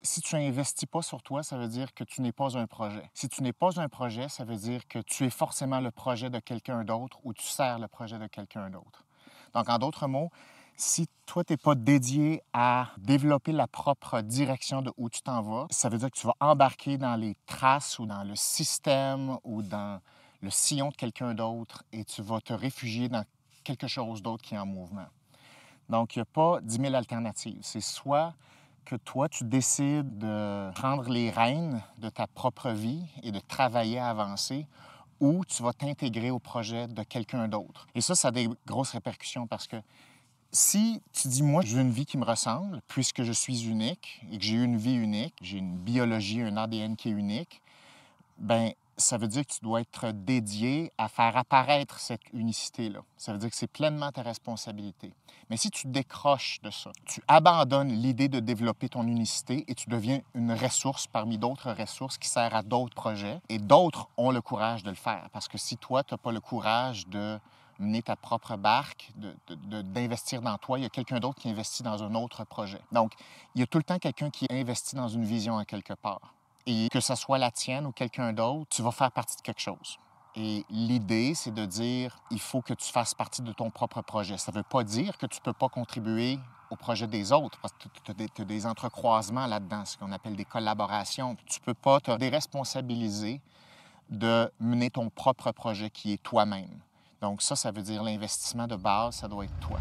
Si tu n'investis pas sur toi, ça veut dire que tu n'es pas un projet. Si tu n'es pas un projet, ça veut dire que tu es forcément le projet de quelqu'un d'autre ou tu sers le projet de quelqu'un d'autre. Donc, en d'autres mots, si toi, tu n'es pas dédié à développer la propre direction de où tu t'en vas, ça veut dire que tu vas embarquer dans les traces ou dans le système ou dans le sillon de quelqu'un d'autre et tu vas te réfugier dans quelque chose d'autre qui est en mouvement. Donc, il n'y a pas 10 000 alternatives. C'est soit que toi, tu décides de prendre les rênes de ta propre vie et de travailler à avancer, ou tu vas t'intégrer au projet de quelqu'un d'autre. Et ça a des grosses répercussions parce que si tu dis, moi, je veux une vie qui me ressemble, puisque je suis unique et que j'ai eu une vie unique, j'ai une biologie, un ADN qui est unique, bien, ça veut dire que tu dois être dédié à faire apparaître cette unicité-là. Ça veut dire que c'est pleinement ta responsabilité. Mais si tu décroches de ça, tu abandonnes l'idée de développer ton unicité et tu deviens une ressource parmi d'autres ressources qui sert à d'autres projets et d'autres ont le courage de le faire. Parce que si toi, tu n'as pas le courage de mener ta propre barque, d'investir dans toi, il y a quelqu'un d'autre qui investit dans un autre projet. Donc, il y a tout le temps quelqu'un qui investit dans une vision à quelque part. Et que ce soit la tienne ou quelqu'un d'autre, tu vas faire partie de quelque chose. Et l'idée, c'est de dire, il faut que tu fasses partie de ton propre projet. Ça ne veut pas dire que tu ne peux pas contribuer au projet des autres, parce que tu as des entrecroisements là-dedans, ce qu'on appelle des collaborations. Tu ne peux pas te déresponsabiliser de mener ton propre projet qui est toi-même. Donc ça veut dire l'investissement de base, ça doit être toi.